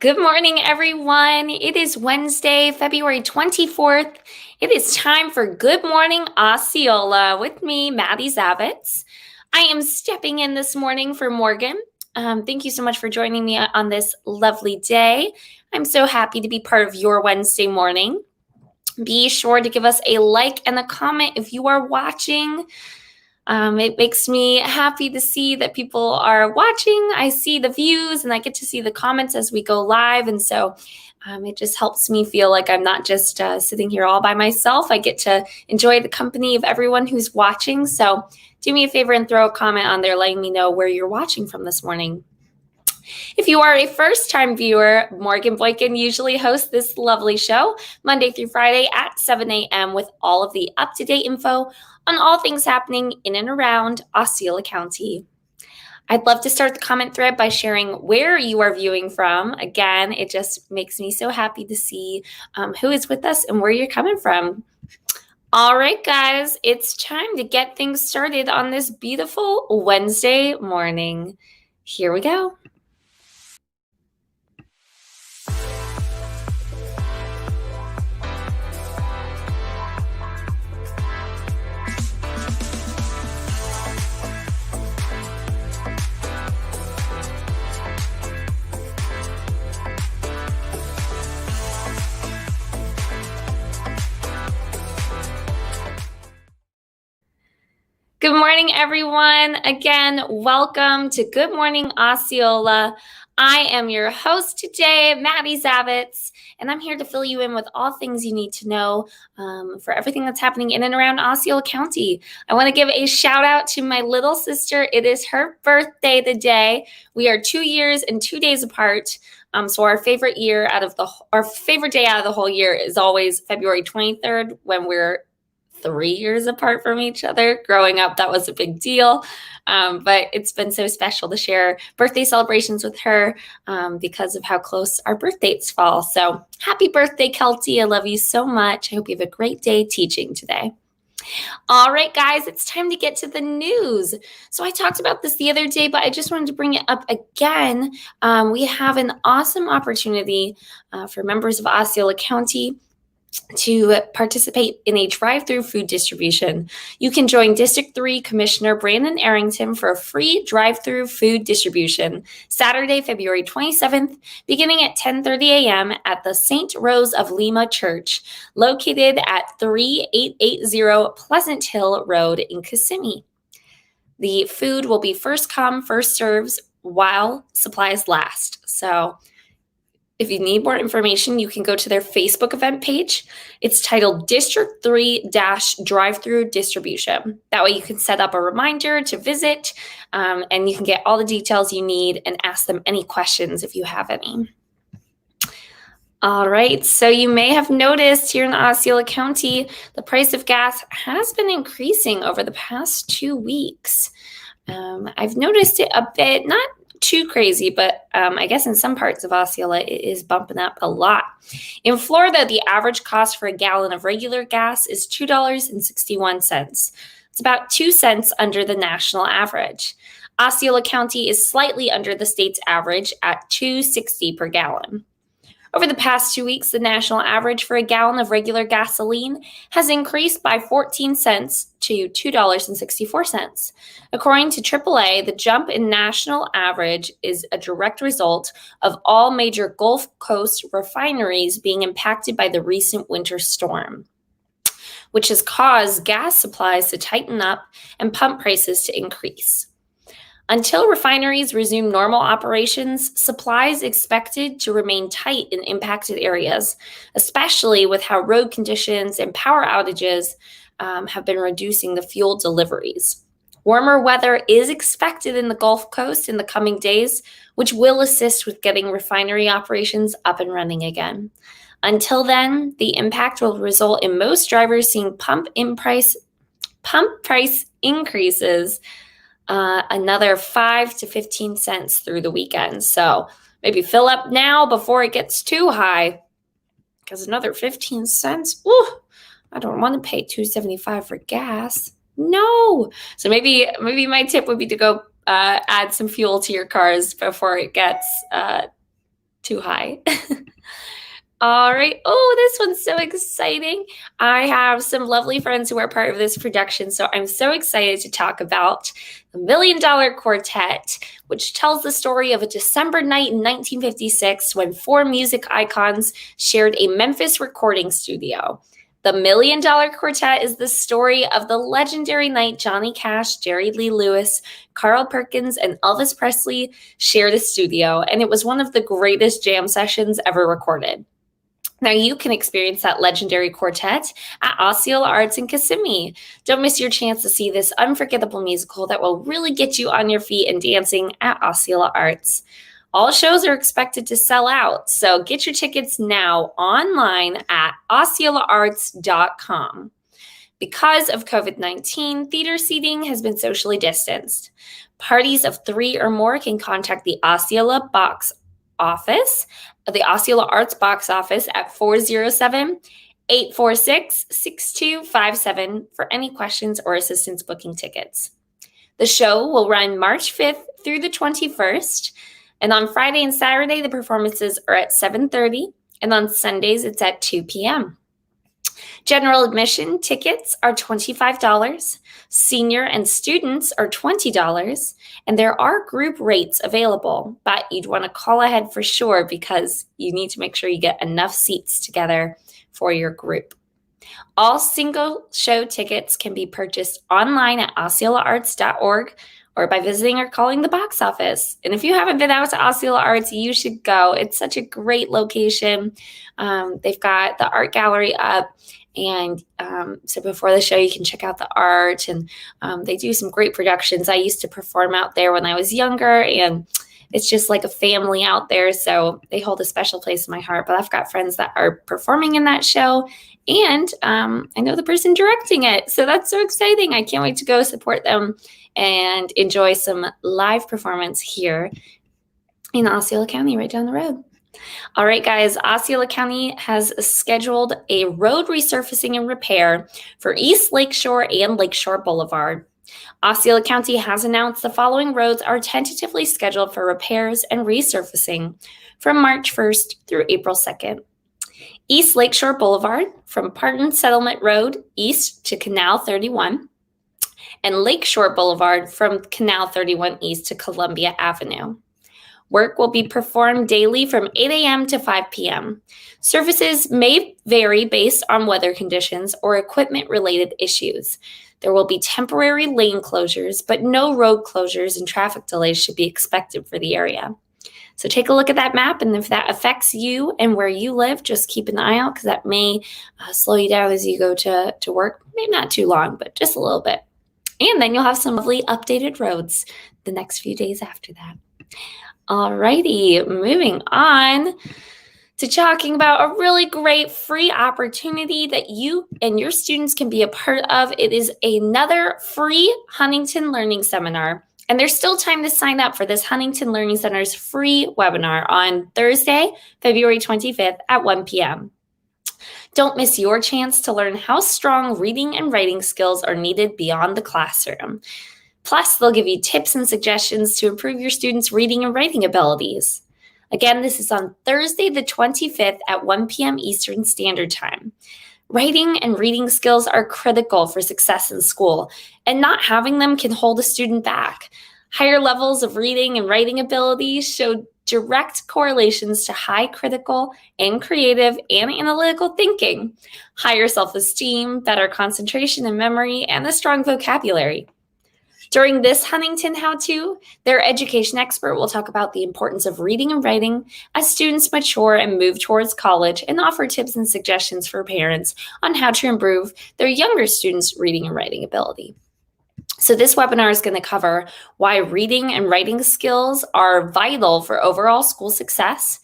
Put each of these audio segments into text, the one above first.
Good morning, everyone. It is Wednesday, February 24th. It is time for Good Morning Osceola with me, Madi Zavitz. I am stepping in this morning for Morgan. Thank you so much for joining me on this lovely day. I'm so happy to be part of your Wednesday morning. Be sure to give us a like and a comment if you are watching. It makes me happy to see that people are watching. I see the views and I get to see the comments as we go live. And so it just helps me feel like I'm not just sitting here all by myself. I get to enjoy the company of everyone who's watching. So do me a favor and throw a comment on there letting me know where you're watching from this morning. If you are a first-time viewer, Morgan Boykin usually hosts this lovely show Monday through Friday at 7 a.m. with all of the up-to-date info on all things happening in and around Osceola County. I'd love to start the comment thread by sharing where you are viewing from. Again, it just makes me so happy to see who is with us and where you're coming from. All right, guys, it's time to get things started on this beautiful Wednesday morning. Here we go. Good morning, everyone. Again, welcome to Good Morning Osceola. I am your host today, Madi Zavitz, and I'm here to fill you in with all things you need to know for everything that's happening in and around Osceola County. I want to give a shout out to my little sister. It is her birthday today. We are 2 years and 2 days apart. So our favorite day out of the whole year is always February 23rd when we're 3 years apart from each other. Growing up, that was a big deal. But it's been so special to share birthday celebrations with her because of how close our birth dates fall. So happy birthday, Kelty. I love you so much. I hope you have a great day teaching today. All right, guys, it's time to get to the news. So I talked about this the other day, but I just wanted to bring it up again. We have an awesome opportunity for members of Osceola County to participate in a drive-through food distribution. You can join District 3 Commissioner Brandon Arrington for a free drive-through food distribution Saturday, February 27th, beginning at 10:30 a.m. at the St. Rose of Lima Church, located at 3880 Pleasant Hill Road in Kissimmee. The food will be first come, first serves while supplies last. So if you need more information, you can go to their Facebook event page. It's titled District 3 Drive-Through Distribution. That way you can set up a reminder to visit and you can get all the details you need and ask them any questions if you have any. All right, so you may have noticed here in Osceola County, the price of gas has been increasing over the past 2 weeks. I've noticed it a bit, not too crazy, but I guess in some parts of Osceola, it is bumping up a lot. In Florida, the average cost for a gallon of regular gas is $2.61. It's about 2 cents under the national average. Osceola County is slightly under the state's average at $2.60 per gallon. Over the past 2 weeks, the national average for a gallon of regular gasoline has increased by 14 cents to $2.64. According to AAA, the jump in national average is a direct result of all major Gulf Coast refineries being impacted by the recent winter storm, which has caused gas supplies to tighten up and pump prices to increase. Until refineries resume normal operations, supplies expected to remain tight in impacted areas, especially with how road conditions and power outages have been reducing the fuel deliveries. Warmer weather is expected in the Gulf Coast in the coming days, which will assist with getting refinery operations up and running again. Until then, the impact will result in most drivers seeing pump price increases another 5 to 15 cents through the weekend. So maybe fill up now before it gets too high, because another 15 cents, I don't want to pay $2.75 for gas. No. So maybe my tip would be to go add some fuel to your cars before it gets too high. All right. Oh, this one's so exciting. I have some lovely friends who are part of this production, so I'm so excited to talk about the $1 Million Quartet, which tells the story of a December night in 1956 when four music icons shared a Memphis recording studio. The $1 Million Quartet is the story of the legendary night Johnny Cash, Jerry Lee Lewis, Carl Perkins, and Elvis Presley shared a studio, and it was one of the greatest jam sessions ever recorded. Now you can experience that legendary quartet at Osceola Arts in Kissimmee. Don't miss your chance to see this unforgettable musical that will really get you on your feet and dancing at Osceola Arts. All shows are expected to sell out, so get your tickets now online at osceolaarts.com. Because of COVID-19, theater seating has been socially distanced. Parties of 3 or more can contact the Osceola Arts box office at 407-846-6257 for any questions or assistance booking tickets. The show will run March 5th through the 21st, and on Friday and Saturday, the performances are at 7:30, and on Sundays, it's at 2 p.m. General admission tickets are $25, senior and students are $20, and there are group rates available, but you'd want to call ahead for sure because you need to make sure you get enough seats together for your group. All single show tickets can be purchased online at osceolaarts.org or by visiting or calling the box office. And if you haven't been out to Osceola Arts, you should go. It's such a great location. They've got the art gallery up. And so before the show, you can check out the art. And they do some great productions. I used to perform out there when I was younger. And it's just like a family out there. So they hold a special place in my heart. But I've got friends that are performing in that show. And I know the person directing it. So that's so exciting. I can't wait to go support them and enjoy some live performance here in Osceola County, right down the road. All right, guys, Osceola County has scheduled a road resurfacing and repair for East Lakeshore and Lakeshore Boulevard. Osceola County has announced the following roads are tentatively scheduled for repairs and resurfacing from March 1st through April 2nd. East Lakeshore Boulevard from Parton Settlement Road east to Canal 31, and Lakeshore Boulevard from Canal 31 east to Columbia Avenue. Work will be performed daily from 8 a.m. to 5 p.m. Services may vary based on weather conditions or equipment-related issues. There will be temporary lane closures, but no road closures and traffic delays should be expected for the area. So take a look at that map, and if that affects you and where you live, just keep an eye out because that may slow you down as you go to work. Maybe not too long, but just a little bit. And then you'll have some lovely updated roads the next few days after that. Alrighty, moving on to talking about a really great free opportunity that you and your students can be a part of. It is another free Huntington Learning Seminar. And there's still time to sign up for this Huntington Learning Center's free webinar on Thursday, February 25th at 1 p.m. Don't miss your chance to learn how strong reading and writing skills are needed beyond the classroom. Plus, they'll give you tips and suggestions to improve your students' reading and writing abilities. Again, this is on Thursday, the 25th at 1 p.m. Eastern Standard Time. Writing and reading skills are critical for success in school, and not having them can hold a student back. Higher levels of reading and writing abilities show direct correlations to high critical and creative and analytical thinking, higher self-esteem, better concentration and memory, and a strong vocabulary. During this Huntington How-To, their education expert will talk about the importance of reading and writing as students mature and move towards college and offer tips and suggestions for parents on how to improve their younger students' reading and writing ability. So this webinar is going to cover why reading and writing skills are vital for overall school success,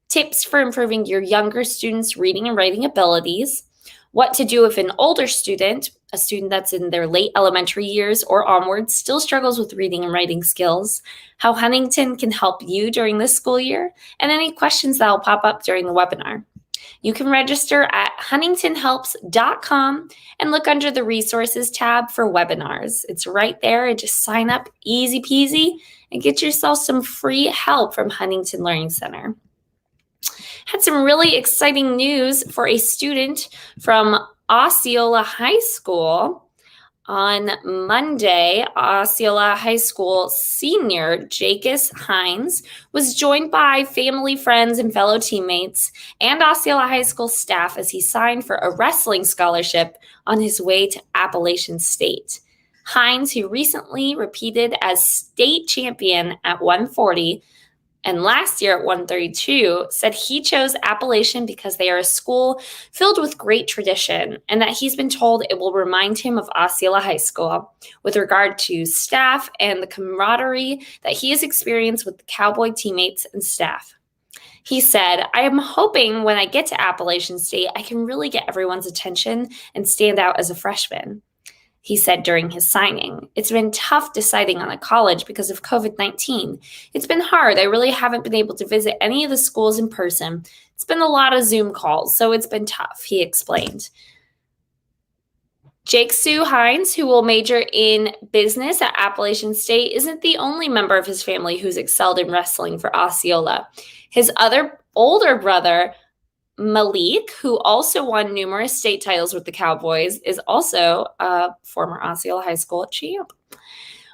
tips for improving your younger students' reading and writing abilities, what to do if an older student, a student that's in their late elementary years or onwards, still struggles with reading and writing skills, how Huntington can help you during this school year, and any questions that will pop up during the webinar. You can register at huntingtonhelps.com and look under the resources tab for webinars. It's right there. Just sign up, easy peasy, and get yourself some free help from Huntington Learning Center. Had some really exciting news for a student from Osceola High School. On Monday, Osceola High School senior Jaekus Hines was joined by family, friends, and fellow teammates and Osceola High School staff as he signed for a wrestling scholarship on his way to Appalachian State. Hines, who recently repeated as state champion at 140, and last year at 132, said he chose Appalachian because they are a school filled with great tradition and that he's been told it will remind him of Osceola High School with regard to staff and the camaraderie that he has experienced with the Cowboy teammates and staff. He said, I am hoping when I get to Appalachian State, I can really get everyone's attention and stand out as a freshman. He said during his signing, it's been tough deciding on a college because of COVID-19. It's been hard. I really haven't been able to visit any of the schools in person. It's been a lot of Zoom calls, so it's been tough, he explained. Jaekus Hines, who will major in business at Appalachian State, isn't the only member of his family who's excelled in wrestling for Osceola. His other older brother, Malik, who also won numerous state titles with the Cowboys, is also a former Osceola High School champ.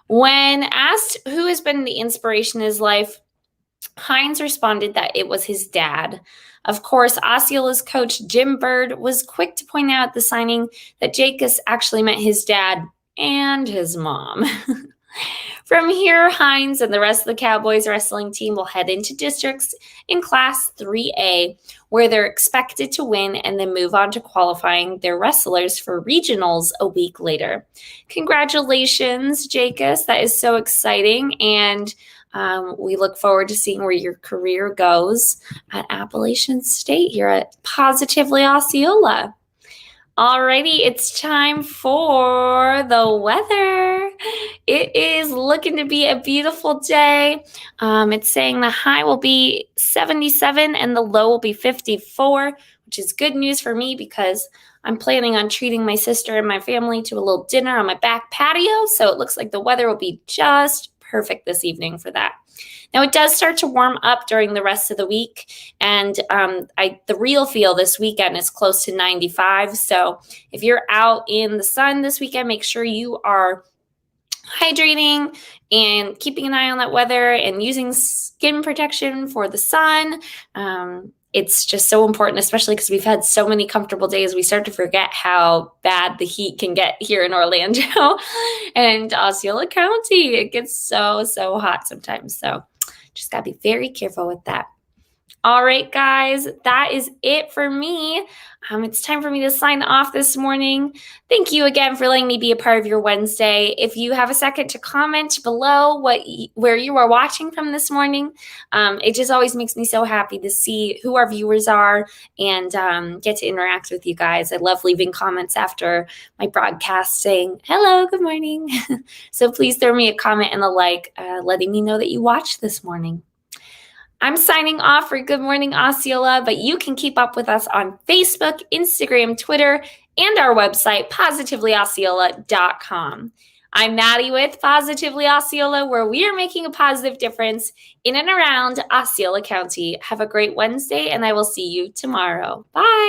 When asked who has been the inspiration in his life, Hines responded that it was his dad. Of course, Osceola's coach Jim Bird was quick to point out at the signing that Jaekus actually meant his dad and his mom. From here, Hines and the rest of the Cowboys wrestling team will head into districts in Class 3A, where they're expected to win and then move on to qualifying their wrestlers for regionals a week later. Congratulations, Jaekus. That is so exciting, and we look forward to seeing where your career goes at Appalachian State here at Positively Osceola. Alrighty, it's time for the weather. It is looking to be a beautiful day. It's saying the high will be 77 and the low will be 54, which is good news for me because I'm planning on treating my sister and my family to a little dinner on my back patio. So it looks like the weather will be just perfect this evening for that. Now, it does start to warm up during the rest of the week, and the real feel this weekend is close to 95. So if you're out in the sun this weekend, make sure you are hydrating and keeping an eye on that weather and using skin protection for the sun. It's just so important, especially because we've had so many comfortable days. We start to forget how bad the heat can get here in Orlando and Osceola County. It gets so hot sometimes. So just got to be very careful with that. All right, guys, that is it for me. It's time for me to sign off this morning. Thank you again for letting me be a part of your Wednesday. If you have a second to comment below where you are watching from this morning, it just always makes me so happy to see who our viewers are and get to interact with you guys. I love leaving comments after my broadcast saying, hello, good morning. So please throw me a comment and a like, letting me know that you watched this morning. I'm signing off for Good Morning Osceola, but you can keep up with us on Facebook, Instagram, Twitter, and our website, positivelyosceola.com. I'm Madi with Positively Osceola, where we are making a positive difference in and around Osceola County. Have a great Wednesday, and I will see you tomorrow. Bye.